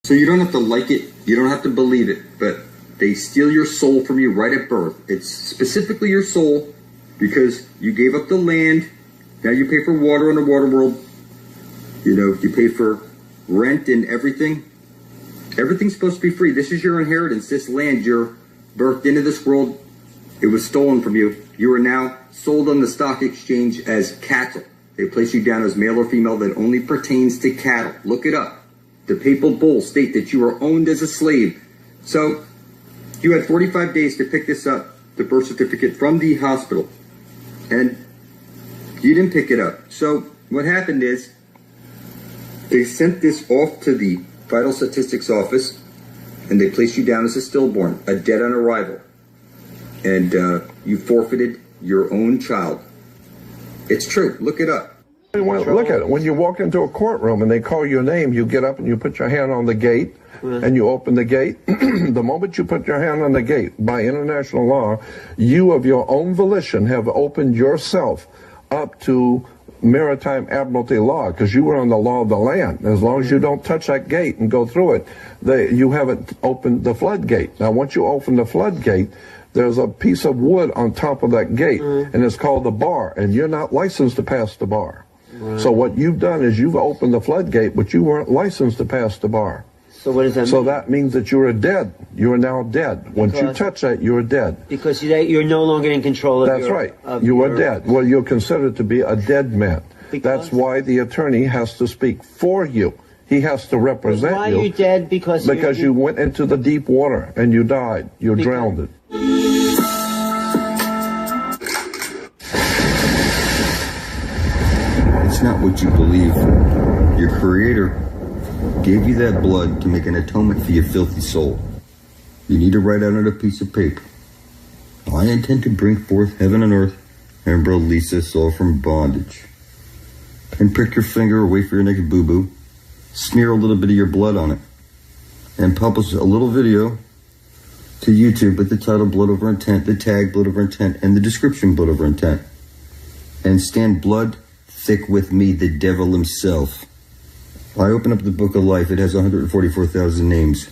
So you don't have to like it, you don't have to believe it, but they steal your soul from you right at birth. It's specifically your soul because you gave up the land. Now you pay for water in the water world. You know, you pay for rent and everything. Everything's supposed to be free. This is your inheritance. This land, you're birthed into this world. It was stolen from you. You are now sold on the stock exchange as cattle. They place you down as male or female. That only pertains to cattle. Look it up. The papal bulls state that you are owned as a slave. So you had 45 days to pick this up, the birth certificate, from the hospital. And you didn't pick it up. So what happened is they sent this off to the vital statistics office and they placed you down as a stillborn, a dead on arrival. And you forfeited your own child. It's true. Look it up. Look at it. When you walk into a courtroom and they call your name, you get up and you put your hand on the gate and you open the gate. The moment you put your hand on the gate, by international law, you of your own volition have opened yourself up to maritime admiralty law because you were on the law of the land. As long as you don't touch that gate and go through it, you haven't opened the floodgate. Now, once you open the floodgate, there's a piece of wood on top of that gate, and it's called the bar, and you're not licensed to pass the bar. So what you've done is you've opened the floodgate, but you weren't licensed to pass the bar. So what does that mean? So that means that you are dead. You are now dead. Once you touch that, you are dead. Because you're no longer in control of That's right. You are dead. Well, you're considered to be a dead man. That's why the attorney has to speak for you. He has to represent you. Why are you dead? Because you went into the deep water and you died. You drowned. It's not what you believe. Your Creator gave you that blood to make an atonement for your filthy soul. You need to write out on a piece of paper, I intend to bring forth heaven and earth and release this soul from bondage. And prick your finger away for your naked boo-boo, smear a little bit of your blood on it, and publish a little video to YouTube with the title Blood Over Intent, the tag Blood Over Intent, and the description Blood Over Intent. And stand blood thick with me, the devil himself. I open up the book of life. It has 144,000 names.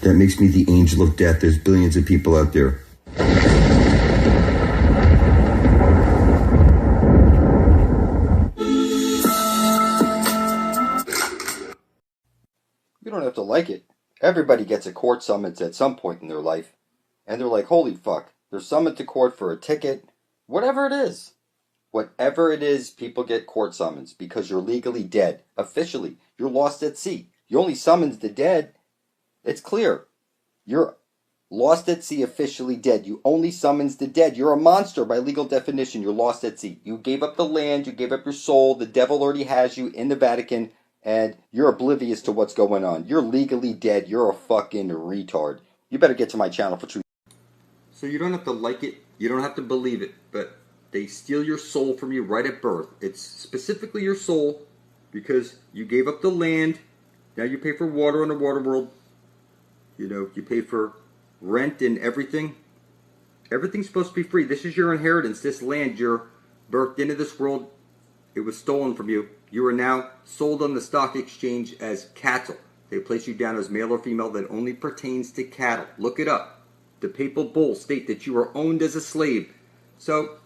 That makes me the angel of death. There's billions of people out there. You don't have to like it. Everybody gets a court summons at some point in their life. And they're like, holy fuck, they're summoned to court for a ticket. Whatever it is. Whatever it is, people get court summons because you're legally dead. Officially, you're lost at sea. You only summons the dead. It's clear. You're lost at sea, officially dead. You only summons the dead. You're a monster by legal definition. You're lost at sea. You gave up the land. You gave up your soul. The devil already has you in the Vatican. And you're oblivious to what's going on. You're legally dead. You're a fucking retard. You better get to my channel for truth. So you don't have to like it. You don't have to believe it. But they steal your soul from you right at birth. It's specifically your soul because you gave up the land. Now you pay for water in the water world. You know, you pay for rent and everything. Everything's supposed to be free. This is your inheritance. This land, you're birthed into this world. It was stolen from you. You are now sold on the stock exchange as cattle. They place you down as male or female. That only pertains to cattle. Look it up. The papal bulls state that you are owned as a slave. So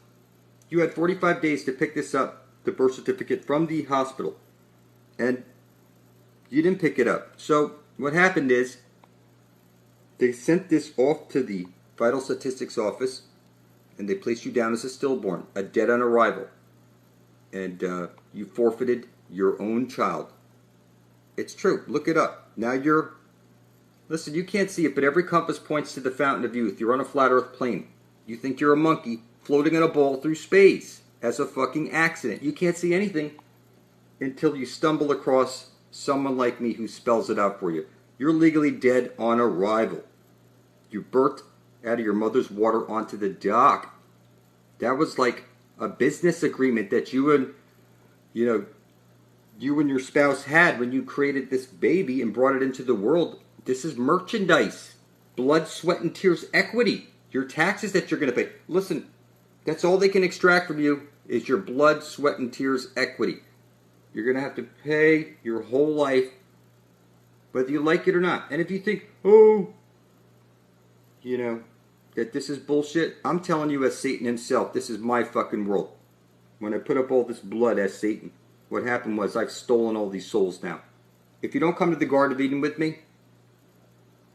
you had 45 days to pick this up, the birth certificate, from the hospital. And you didn't pick it up. So what happened is they sent this off to the vital statistics office and they placed you down as a stillborn, a dead on arrival. And you forfeited your own child. It's true. Look it up. Now listen, you can't see it, but every compass points to the fountain of youth. You're on a flat earth plane. You think you're a monkey floating in a ball through space as a fucking accident. You can't see anything until you stumble across someone like me who spells it out for you. You're legally dead on arrival. You birthed out of your mother's water onto the dock. That was like a business agreement that you and your spouse had when you created this baby and brought it into the world. This is merchandise. Blood, sweat, and tears equity. Your taxes that you're going to pay. Listen, that's all they can extract from you is your blood, sweat, and tears equity. You're going to have to pay your whole life whether you like it or not. And if you think, oh, you know, that this is bullshit, I'm telling you as Satan himself, this is my fucking world. When I put up all this blood as Satan, what happened was I've stolen all these souls now. If you don't come to the Garden of Eden with me,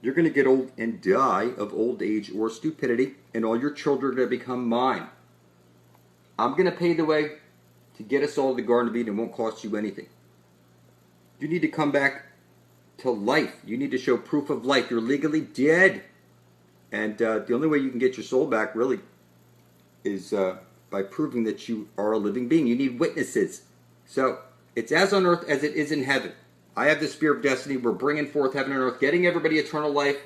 you're going to get old and die of old age or stupidity, and all your children are going to become mine. I'm going to pay the way to get us all to the Garden of Eden. It won't cost you anything. You need to come back to life. You need to show proof of life. You're legally dead. And the only way you can get your soul back, really, is by proving that you are a living being. You need witnesses. So, it's as on earth as it is in heaven. I have the Spear of Destiny. We're bringing forth heaven and earth, getting everybody eternal life,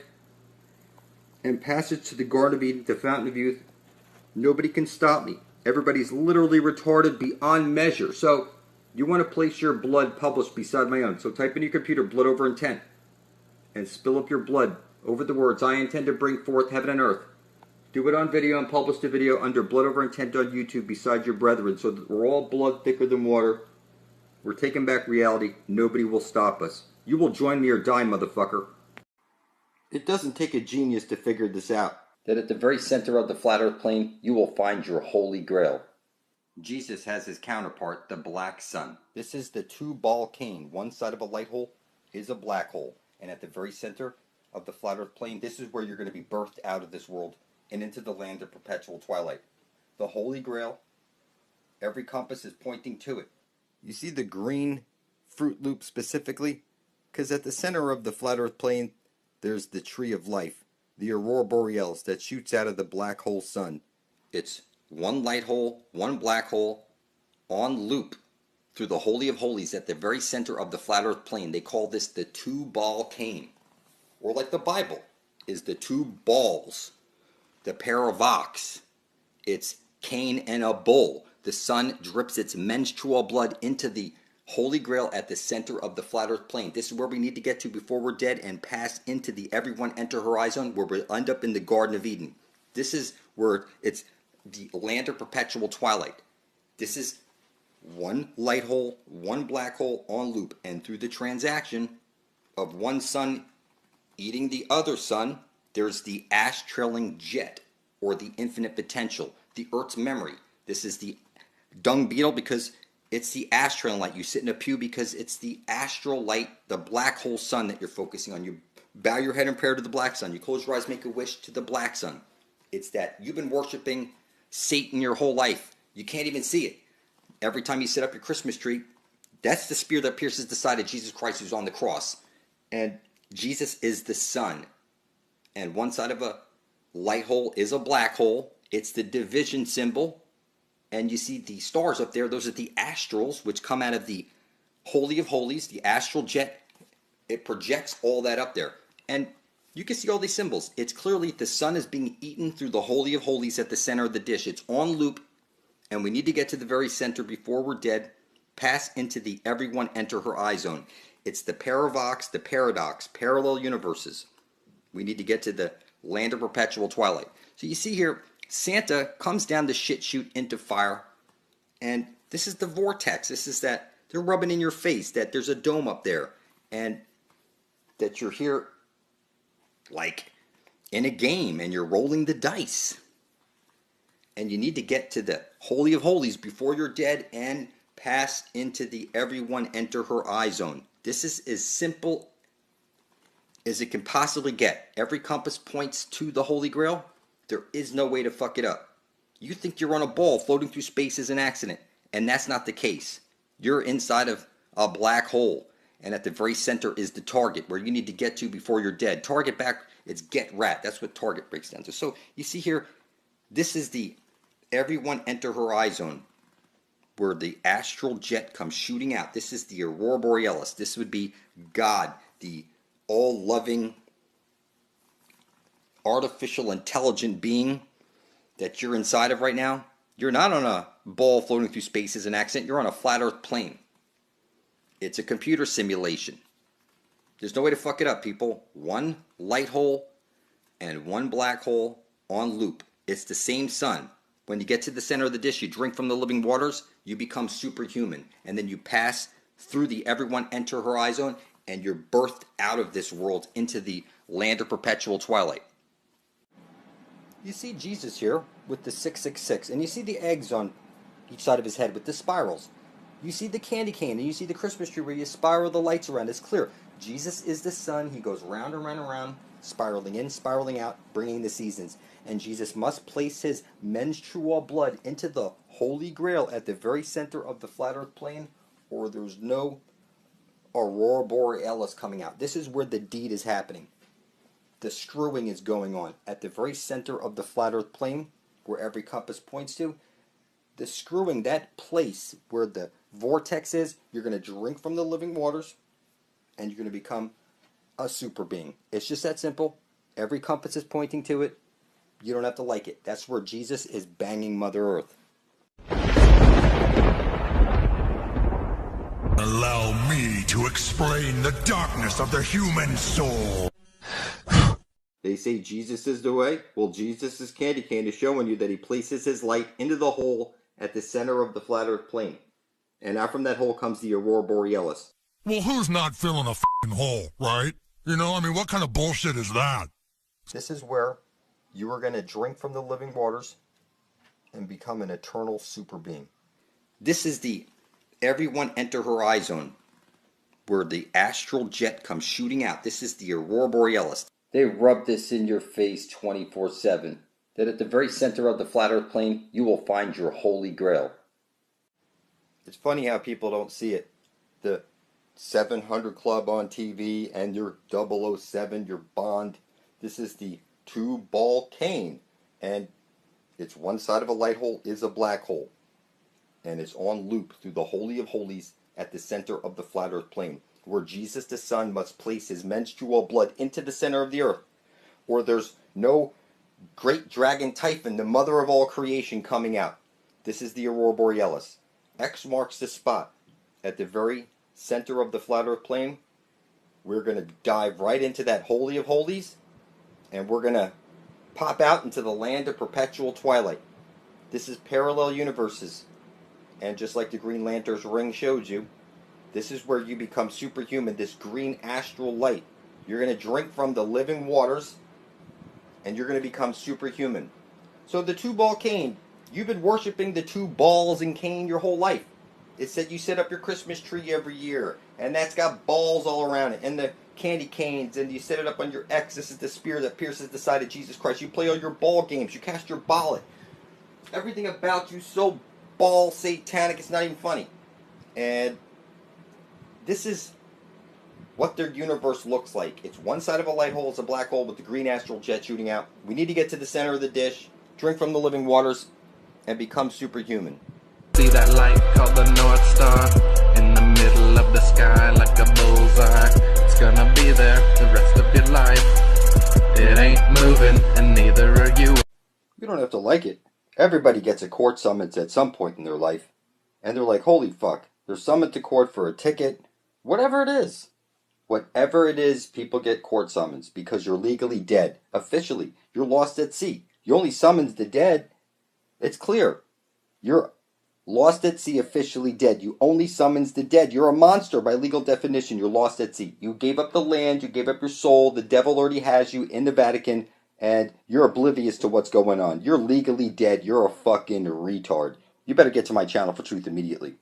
and passage to the Garden of Eden, the Fountain of Youth. Nobody can stop me. Everybody's literally retarded beyond measure. So, you want to place your blood published beside my own. So type in your computer, blood over intent, and spill up your blood over the words, I intend to bring forth heaven and earth. Do it on video and publish the video under blood over intent on YouTube beside your brethren, so that we're all blood thicker than water. We're taking back reality. Nobody will stop us. You will join me or die, motherfucker. It doesn't take a genius to figure this out. That at the very center of the flat earth plane, you will find your holy grail. Jesus has his counterpart, the black sun. This is the two-ball cane. One side of a light hole is a black hole. And at the very center of the flat earth plane, this is where you're going to be birthed out of this world and into the land of perpetual twilight. The holy grail, every compass is pointing to it. You see the green fruit loop specifically? Because at the center of the flat earth plane, there's the tree of life, the aurora borealis that shoots out of the black hole sun. It's one light hole, one black hole, on loop through the Holy of Holies at the very center of the flat earth plane. They call this the two-ball cane. Or like the Bible is the two balls, the paravox. It's Cain and a bull. The sun drips its menstrual blood into the Holy Grail at the center of the flat earth plane. This is where we need to get to before we're dead and pass into the everyone enter horizon, where we'll end up in the Garden of Eden. This is where it's the land of perpetual twilight. This is one light hole, one black hole on loop. And through the transaction of one sun eating the other sun, there's the ash-trailing jet, or the infinite potential, the Earth's memory. This is the dung beetle because it's the ash-trailing light. You sit in a pew because it's the astral light, the black hole sun that you're focusing on. You bow your head in prayer to the black sun. You close your eyes, make a wish to the black sun. It's that you've been worshiping Satan your whole life. You can't even see it. Every time you set up your Christmas tree, that's the spear that pierces the side of Jesus Christ who's on the cross. And Jesus is the sun. And one side of a light hole is a black hole. It's the division symbol. And you see the stars up there. Those are the astrals, which come out of the Holy of Holies, the astral jet. It projects all that up there. And you can see all these symbols. It's clearly the sun is being eaten through the Holy of Holies at the center of the dish. It's on loop. And we need to get to the very center before we're dead. Pass into the everyone enter her eye zone. It's the paravox, the paradox, parallel universes. We need to get to the land of perpetual twilight. So you see here, Santa comes down the shit chute into fire. And this is the vortex. This is that they're rubbing in your face that there's a dome up there. And that you're here like in a game and you're rolling the dice. And you need to get to the Holy of Holies before you're dead and pass into the everyone enter her eye zone. This is as simple as it can possibly get. Every compass points to the Holy Grail. There is no way to fuck it up. You think you're on a ball floating through space is an accident, and that's not the case. You're inside of a black hole, and at the very center is the target where you need to get to before you're dead. Target back, it's get rat. That's what target breaks down to. So you see here, this is the everyone enter her eye zone, where the astral jet comes shooting out. This is the aurora borealis. This would be God, the all-loving, artificial, intelligent being that you're inside of right now. You're not on a ball floating through space as an accident. You're on a flat earth plane. It's a computer simulation. There's no way to fuck it up, people. One light hole and one black hole on loop. It's the same sun. When you get to the center of the dish, you drink from the living waters, you become superhuman. And then you pass through the everyone enter her eye zone and you're birthed out of this world into the land of perpetual twilight. You see Jesus here with the 666, and you see the eggs on each side of his head with the spirals. You see the candy cane, and you see the Christmas tree where you spiral the lights around. It's clear. Jesus is the sun. He goes round and round and round, spiraling in, spiraling out, bringing the seasons. And Jesus must place his menstrual blood into the Holy Grail at the very center of the flat earth plane, or there's no aurora borealis coming out. This is where the deed is happening. The screwing is going on at the very center of the flat earth plane, where every compass points to. The screwing, that place where the vortex is, you're going to drink from the living waters, and you're going to become a super being. It's just that simple. Every compass is pointing to it. You don't have to like it. That's where Jesus is banging Mother Earth. Allow me to explain the darkness of the human soul. They say Jesus is the way. Well, Jesus' candy cane is showing you that he places his light into the hole at the center of the flat earth plane. And out from that hole comes the aurora borealis. Well, who's not filling a f***ing hole, right? You know, I mean, what kind of bullshit is that? This is where you are going to drink from the living waters and become an eternal super being. This is the everyone enter horizon, where the astral jet comes shooting out. This is the aurora borealis. They rub this in your face 24/7. That at the very center of the flat earth plane, you will find your holy grail. It's funny how people don't see it. The 700 Club on TV and your 007, your Bond. This is the two-ball cane. And it's one side of a light hole is a black hole. And it's on loop through the Holy of Holies at the center of the flat earth plane, where Jesus the Son must place his menstrual blood into the center of the earth, or there's no great dragon Typhon, the mother of all creation, coming out. This is the aurora borealis. X marks the spot. At the very center of the flat earth plane, we're going to dive right into that Holy of Holies, and we're going to pop out into the land of perpetual twilight. This is parallel universes. And just like the Green Lantern's ring showed you, this is where you become superhuman, this green astral light. You're going to drink from the living waters, and you're going to become superhuman. So the two-ball cane, you've been worshiping the two balls and cane your whole life. It's that you set up your Christmas tree every year, and that's got balls all around it, and the candy canes, and you set it up on your X. This is the spear that pierces the side of Jesus Christ. You play all your ball games. You cast your ballot. Everything about you so ball satanic, it's not even funny. And this is what their universe looks like. It's one side of a light hole, it's a black hole with the green astral jet shooting out. We need to get to the center of the dish, drink from the living waters, and become superhuman. See that light called the North Star in the middle of the sky like a bullseye. It's gonna be there the rest of your life. It ain't moving, and neither are you. You don't have to like it. Everybody gets a court summons at some point in their life. And they're like, holy fuck, they're summoned to court for a ticket. Whatever it is. Whatever it is, people get court summons because you're legally dead. Officially, you're lost at sea. You only summons the dead. It's clear. You're lost at sea, officially dead. You only summons the dead. You're a monster by legal definition. You're lost at sea. You gave up the land. You gave up your soul. The devil already has you in the Vatican. And you're oblivious to what's going on. You're legally dead. You're a fucking retard. You better get to my channel for truth immediately.